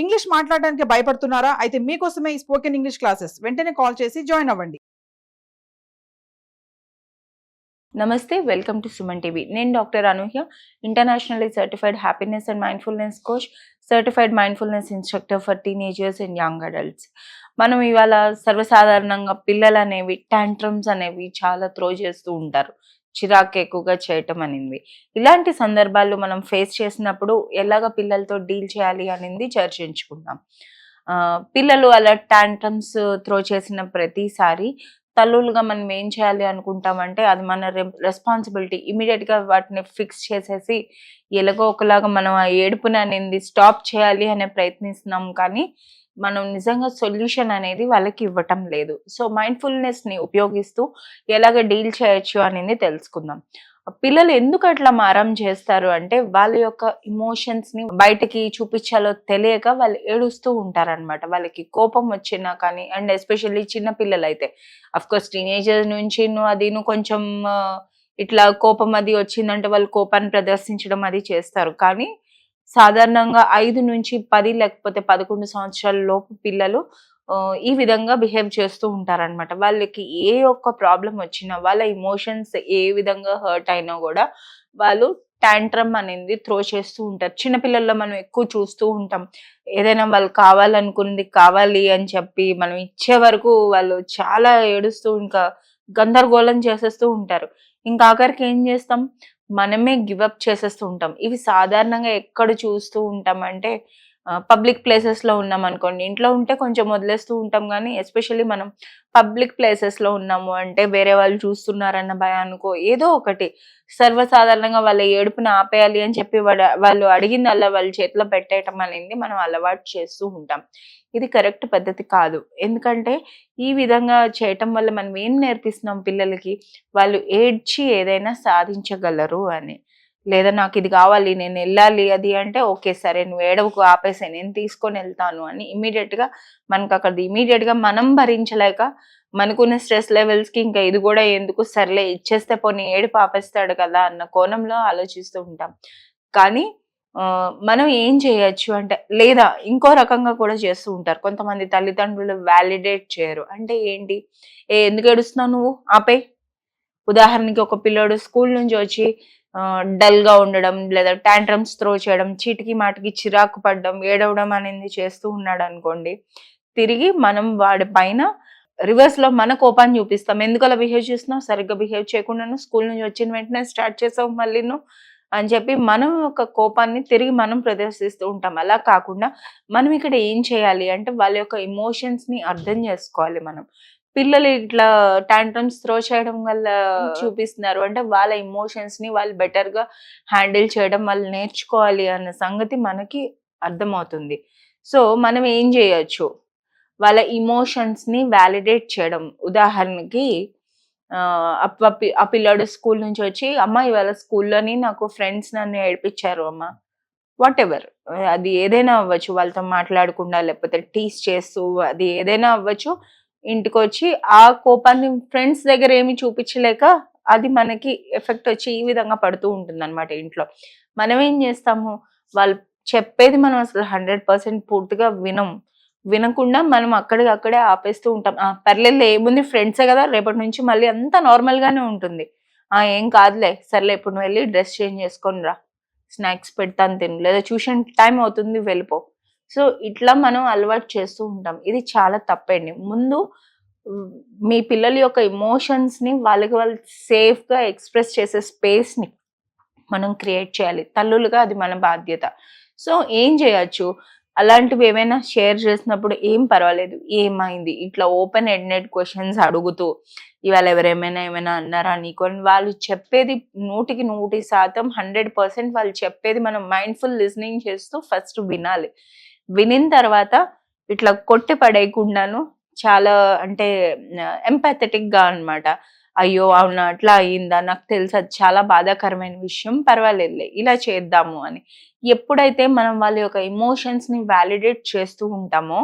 English మాట్లాడడానికి భయపడుతున్నారా? అయితే మీకోసమే ఈ స్పోకెన్ ఇంగ్లీష్ క్లాసెస్. వెంటనే కాల్ చేసి జాయిన్ అవ్వండి. నమస్తే, వెల్కమ్ టు సుమన్ టీవీ. నేను doctor Anuhya, internationally certified happiness and mindfulness coach, certified mindfulness instructor for teenagers and young adults. మనం ఇవాళ సర్వసాధారణంగా పిల్లలు అనేవి టాంట్రమ్స్ అనేవి చాలా త్రో చేస్తూ ఉంటారు, చిరాకు ఎక్కువగా చేయటం అనేది. ఇలాంటి సందర్భాల్లో మనం ఫేస్ చేసినప్పుడు ఎలాగ పిల్లలతో డీల్ చేయాలి అనేది చర్చించుకుందాం. పిల్లలు అలా టాంట్రమ్స్ త్రో చేసిన ప్రతిసారి తల్లులుగా మనం ఏం చేయాలి అనుకుంటామంటే, అది మన రెస్పాన్సిబిలిటీ. ఇమీడియట్గా వాటిని ఫిక్స్ చేసేసి ఎలాగో ఒకలాగా మనం ఆ ఏడుపుని అనేది స్టాప్ చేయాలి అనే ప్రయత్నిస్తున్నాం, కానీ మనం నిజంగా సొల్యూషన్ అనేది వాళ్ళకి ఇవ్వటం లేదు. సో మైండ్ఫుల్నెస్ని ఉపయోగిస్తూ ఎలాగ డీల్ చేయొచ్చు అనేది తెలుసుకుందాం. పిల్లలు ఎందుకు అట్లా మారం చేస్తారు అంటే, వాళ్ళ యొక్క ఎమోషన్స్ని బయటకి చూపించాలో తెలియక వాళ్ళు ఏడుస్తూ ఉంటారనమాట. వాళ్ళకి కోపం వచ్చినా కానీ, అండ్ ఎస్పెషల్లీ చిన్న పిల్లలు అయితే, అఫ్కోర్స్ టీనేజర్ నుంచి కొంచెం ఇట్లా కోపం అది వచ్చిందంటే వాళ్ళు కోపాన్ని ప్రదర్శించడం అది చేస్తారు. కానీ సాధారణంగా 5 నుంచి 10 లేకపోతే 11 సంవత్సరాల లోపు పిల్లలు ఈ విధంగా బిహేవ్ చేస్తూ ఉంటారనమాట. వాళ్ళకి ఏ ఒక్క ప్రాబ్లం వచ్చినా, వాళ్ళ ఎమోషన్స్ ఏ విధంగా హర్ట్ అయినా కూడా వాళ్ళు టాంట్రమ్ అనేది త్రో చేస్తూ ఉంటారు. చిన్నపిల్లల్లో మనం ఎక్కువ చూస్తూ ఉంటాం. ఏదైనా వాళ్ళు కావాలనుకున్నది కావాలి అని చెప్పి మనం ఇచ్చే వరకు వాళ్ళు చాలా ఏడుస్తూ ఇంకా గందరగోళం చేసేస్తూ ఉంటారు. ఇంకా ఆఖరికి ఏం చేస్తాం, మనమే గివప్ చేసేస్తూ ఉంటాం. ఇవి సాధారణంగా ఎక్కడ చూస్తూ ఉంటామంటే, పబ్లిక్ ప్లేసెస్లో ఉన్నాం అనుకోండి. ఇంట్లో ఉంటే కొంచెం వదిలేస్తూ ఉంటాం, కానీ ఎస్పెషల్లీ మనం పబ్లిక్ ప్లేసెస్లో ఉన్నాము అంటే వేరే వాళ్ళు చూస్తున్నారన్న భయానికో ఏదో ఒకటి సర్వసాధారణంగా వాళ్ళ ఏడుపుని ఆపేయాలి అని చెప్పి వాళ్ళు అడిగిందల్లా వాళ్ళ చేతిలో పెట్టేయటం అనేది మనం అలవాటు చేస్తూ ఉంటాం. ఇది కరెక్ట్ పద్ధతి కాదు. ఎందుకంటే ఈ విధంగా చేయటం వల్ల మనం ఏం నేర్పిస్తున్నాం పిల్లలకి, వాళ్ళు ఏడ్చి ఏదైనా సాధించగలరు అని. లేదా నాకు ఇది కావాలి, నేను వెళ్ళాలి అది అంటే, ఓకే సరే నువ్వు ఏడవకు, ఆపేసే, నేను తీసుకొని వెళ్తాను అని మనకు అక్కడ ఇమీడియట్గా మనం భరించలేక మనకున్న స్ట్రెస్ లెవెల్స్కి ఇంకా ఇది కూడా ఎందుకు, సర్లే ఇచ్చేస్తే పోనీ ఏడుపు ఆపేస్తాడు కదా అన్న కోణంలో ఆలోచిస్తూ ఉంటాం. కానీ మనం ఏం చేయొచ్చు అంటే, లేదా ఇంకో రకంగా కూడా చేస్తూ ఉంటారు కొంతమంది తల్లిదండ్రులు, వ్యాలిడేట్ చేయరు. అంటే ఏంటి, ఎందుకు ఏడుస్తున్నావు నువ్వు, ఆపే. ఉదాహరణకి ఒక పిల్లోడు స్కూల్ నుంచి వచ్చి డల్ గా ఉండడం, లేదా టాంట్రమ్స్ త్రో చేయడం, చీటికి మాటికి చిరాకు పడడం, ఏడవడం అనేది చేస్తూ ఉన్నాడు అనుకోండి, తిరిగి మనం వాడి పైన రివర్స్ లో మన కోపాన్ని చూపిస్తాం. ఎందుకు అలా బిహేవ్ చేస్తున్నావు, సరిగ్గా బిహేవ్ చేయకుండా స్కూల్ నుంచి వచ్చిన వెంటనే స్టార్ట్ చేసావు మళ్ళీ నువ్వు అని చెప్పి మనం ఒక కోపాన్ని తిరిగి మనం ప్రదర్శిస్తూ ఉంటాం. అలా కాకుండా మనం ఇక్కడ ఏం చేయాలి అంటే, వాళ్ళ యొక్క ఎమోషన్స్ ని అర్థం చేసుకోవాలి మనం. పిల్లలు ఇట్లా టాంట్రమ్స్ త్రో చేయడం వల్ల చూపిస్తున్నారు అంటే, వాళ్ళ ఎమోషన్స్ ని వాళ్ళు బెటర్ గా హ్యాండిల్ చేయడం వాళ్ళు నేర్చుకోవాలి అన్న సంగతి మనకి అర్థమవుతుంది. సో మనం ఏం చేయొచ్చు, వాళ్ళ ఎమోషన్స్ ని వ్యాలిడేట్ చేయడం. ఉదాహరణకి ఆ పిల్లాడు స్కూల్ నుంచి వచ్చి, అమ్మ ఇవాళ స్కూల్లోని నాకు ఫ్రెండ్స్ నన్ను ఏడిపించారు అమ్మ, వాట్ ఎవర్, అది ఏదైనా అవ్వచ్చు, వాళ్ళతో మాట్లాడకుండా లేకపోతే టీస్ చేస్తూ అది ఏదైనా అవ్వచ్చు. ఇంటికి వచ్చి ఆ కోపాన్ని ఫ్రెండ్స్ దగ్గర ఏమి చూపించలేక అది మనకి ఎఫెక్ట్ వచ్చి ఈ విధంగా పడుతూ ఉంటుంది అనమాట ఇంట్లో. మనం ఏం చేస్తాము, వాళ్ళు చెప్పేది మనం అసలు 100% పూర్తిగా వినకుండా మనం అక్కడే ఆపేస్తూ ఉంటాం. పర్లేదు ఏముంది, ఫ్రెండ్సే కదా, రేపటి నుంచి మళ్ళీ అంతా నార్మల్ గానే ఉంటుంది, ఏం కాదులే, సర్లే ఇప్పుడు నువ్వు వెళ్ళి డ్రెస్ చేంజ్ చేసుకొని రా, స్నాక్స్ పెడతాను తిను, లేదా ట్యూషన్ టైం అవుతుంది వెళ్ళిపో. సో ఇట్లా మనం అలవాటు చేస్తూ ఉంటాం. ఇది చాలా తప్పండి. ముందు మీ పిల్లల యొక్క ఎమోషన్స్ ని వాళ్ళకి వాళ్ళు సేఫ్ గా ఎక్స్ప్రెస్ చేసే స్పేస్ ని మనం క్రియేట్ చేయాలి. తల్లులుగా అది మన బాధ్యత. సో ఏం చేయొచ్చు, అలాంటివి ఏమైనా షేర్ చేసినప్పుడు ఏం పర్వాలేదు, ఏమైంది, ఇట్లా ఓపెన్ ఎండెడ్ క్వశ్చన్స్ అడుగుతూ, ఇవాళ ఏమైనా అన్నారా నీకు అని వాళ్ళు చెప్పేది 100% 100% వాళ్ళు చెప్పేది మనం మైండ్ఫుల్ లిజనింగ్ చేస్తూ ఫస్ట్ వినాలి. వినిన తర్వాత ఇట్లా కొట్టి పడేయకుండాను చాలా అంటే ఎంపాథెటిక్ గా అనమాట, అయ్యో అవునా అట్లా అయిందా, నాకు తెలుసు అది చాలా బాధాకరమైన విషయం, పర్వాలేదులే ఇలా చేద్దాము అని. ఎప్పుడైతే మనం వాళ్ళ యొక్క ఎమోషన్స్ ని వ్యాలిడేట్ చేస్తూ ఉంటామో,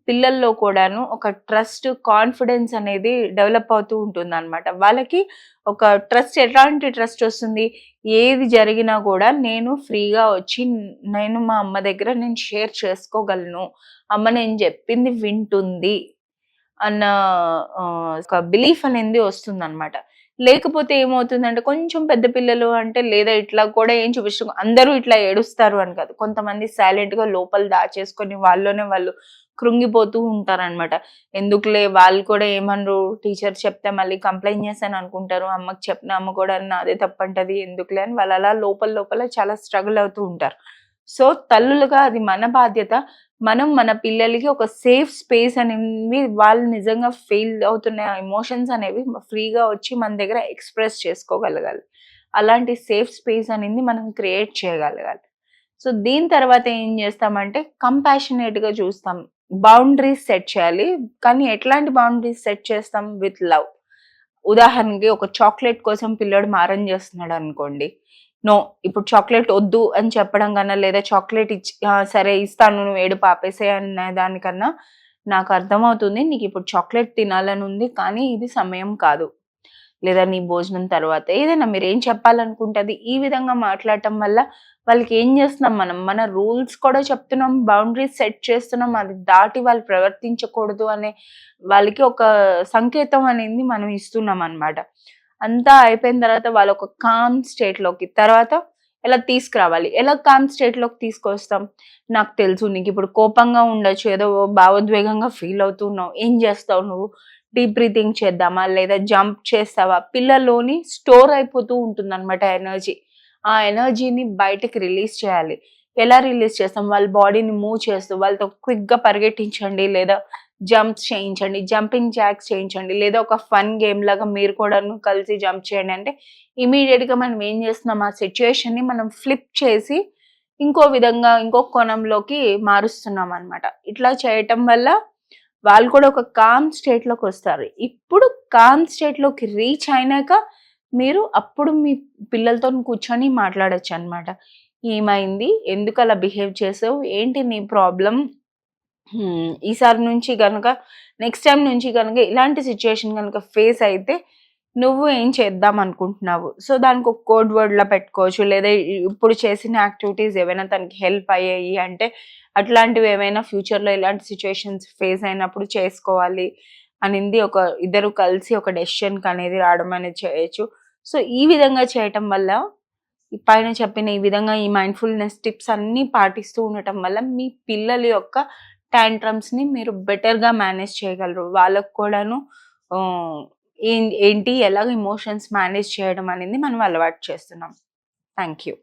పిల్లల్లో కూడాను ఒక ట్రస్ట్, కాన్ఫిడెన్స్ అనేది డెవలప్ అవుతూ ఉంటుందన్నమాట. వాళ్ళకి ఒక ట్రస్ట్, ఎట్లాంటి ట్రస్ట్ వస్తుంది? ఏది జరిగినా కూడా నేను ఫ్రీగా వచ్చి నేను మా అమ్మ దగ్గర నేను షేర్ చేసుకోగలను. అమ్మ నేను చెప్పింది వింటుంది అన్న ఒక బిలీఫ్ అనేది వస్తుందన్నమాట. లేకపోతే ఏమవుతుందంటే కొంచెం పెద్ద పిల్లలు అంటే లేదా ఇట్లా కూడా ఏం చూపించు అందరూ ఇట్లా ఏడుస్తారు అని కాదు. కొంతమంది సైలెంట్‌గా లోపల దాచేసుకొని వాళ్ళలోనే వాళ్ళు కృంగిపోతూ ఉంటారనమాట. ఎందుకులే వాళ్ళు కూడా ఏమనరు, టీచర్ చెప్తే మళ్ళీ కంప్లెయింట్ చేశాను అనుకుంటారు. అమ్మకి చెప్పిన అమ్మ కూడా నాదే తప్పంటది ఎందుకులే అని వాళ్ళు అలా లోపల లోపల చాలా స్ట్రగుల్ అవుతూ ఉంటారు. సో తల్లులుగా అది మన బాధ్యత. మనం మన పిల్లలకి ఒక సేఫ్ స్పేస్ అనేది వాళ్ళు నిజంగా ఫీల్ అవుతున్న ఎమోషన్స్ అనేవి ఫ్రీగా వచ్చి మన దగ్గర ఎక్స్‌ప్రెస్ చేసుకోగలగాలి. అలాంటి సేఫ్ స్పేస్ అనేది మనం క్రియేట్ చేయగలగాలి. సో దీని తర్వాత ఏం చేస్తామంటే కంపాషనేట్‌గా చూస్తాం. బౌండరీస్ సెట్ చేయాలి. కానీ ఎట్లాంటి బౌండరీస్ సెట్ చేస్తాం? With love. ఉదాహరణకి ఒక చాక్లెట్ కోసం పిల్లోడు మారం చేస్తున్నాడు అనుకోండి. నో, ఇప్పుడు చాక్లెట్ వద్దు అని చెప్పడం కన్నా, లేదా చాక్లెట్ ఇచ్చి సరే ఇస్తాను నువ్వు ఏడుపు ఆపేసేయ్ అనే దానికన్నా, నాకు అర్థమవుతుంది నీకు ఇప్పుడు చాక్లెట్ తినాలని ఉంది కానీ ఇది సమయం కాదు. లేదా నీ భోజనం తర్వాత ఏదైనా మీరు ఏం చెప్పాలనుకుంటది ఈ విధంగా మాట్లాడటం వల్ల వాళ్ళకి ఏం చేస్తున్నాం మనం? మన రూల్స్ కూడా చెప్తున్నాం, బౌండరీస్ సెట్ చేస్తున్నాం. అది దాటి వాళ్ళు ప్రవర్తించకూడదు అనే వాళ్ళకి ఒక సంకేతం అనేది మనం ఇస్తున్నాం అన్నమాట. అంతా అయిపోయిన తర్వాత వాళ్ళు ఒక కామ్ స్టేట్‌లోకి తర్వాత ఎలా తీసుకురావాలి? ఎలా కామ్ స్టేట్‌లోకి తీసుకొస్తాం? నాకు తెలుసు నీకు ఇప్పుడు కోపంగా ఉండొచ్చు, ఏదో భావోద్వేగంగా ఫీల్ అవుతున్నావు. ఏం చేస్తావు నువ్వు? డీప్ బ్రీతింగ్ చేద్దామా? లేదా జంప్ చేస్తావా? పిల్లల్లోని స్టోర్ అయిపోతూ ఉంటుందన్నమాట ఎనర్జీ. ఆ ఎనర్జీని బయటకి రిలీజ్ చేయాలి. ఎలా రిలీజ్ చేస్తాం? వాళ్ళ బాడీని మూవ్ చేస్తూ వాళ్ళతో క్విక్‌గా పరిగెట్టించండి, లేదా జంప్స్ చేయించండి, జంపింగ్ జాక్స్ చేయించండి, లేదా ఒక ఫన్ గేమ్ లాగా మీరు కూడాను కలిసి జంప్ చేయండి. అంటే ఇమీడియట్‌గా మనం ఏం చేస్తున్నాం? ఆ సిట్యుయేషన్‌ని మనం ఫ్లిప్ చేసి ఇంకో విధంగా, ఇంకో కోణంలోకి మారుస్తున్నాం అన్నమాట. ఇట్లా చేయటం వల్ల వాళ్ళు కూడా ఒక కామ్ స్టేట్‌లోకి వస్తారు. ఇప్పుడు కామ్ స్టేట్‌లోకి రీచ్ అయినాక మీరు అప్పుడు మీ పిల్లలతోని కూర్చొని మాట్లాడొచ్చన్నమాట. ఏమైంది? ఎందుకు అలా బిహేవ్ చేసావు? ఏంటి నీ ప్రాబ్లమ్? ఈసారి నుంచి గనుక నెక్స్ట్ టైమ్ నుంచి గనుక ఇలాంటి సిట్యుయేషన్ గనుక ఫేస్ అయితే నువ్వు ఏం చేద్దాం అనుకుంటున్నావు? సో దానికి ఒక కోడ్ వర్డ్‌లా పెట్టుకోవచ్చు. లేదా ఇప్పుడు చేసిన యాక్టివిటీస్ ఏవైనా తనకి హెల్ప్ అయ్యాయి అంటే అట్లాంటివి ఏమైనా ఫ్యూచర్‌లో ఇలాంటి సిట్యుయేషన్స్ ఫేస్ అయినప్పుడు చేసుకోవాలి అనింది ఒక ఇద్దరు కలిసి ఒక డెసిషన్‌కి అనేది రావడం అనేది చేయొచ్చు. సో ఈ విధంగా చేయటం వల్ల ఈ పైన చెప్పిన ఈ విధంగా ఈ మైండ్‌ఫుల్‌నెస్ టిప్స్ అన్నీ పాటిస్తూ ఉండటం వల్ల మీ పిల్లల యొక్క టాంట్రమ్స్‌ని మీరు బెటర్‌గా మేనేజ్ చేయగలరు. వాళ్ళకి కూడాను ఏంటి ఎలాగ ఎమోషన్స్ మేనేజ్ చేయడం అనేది మనం అలవాటు చేస్తున్నాం. Thank you.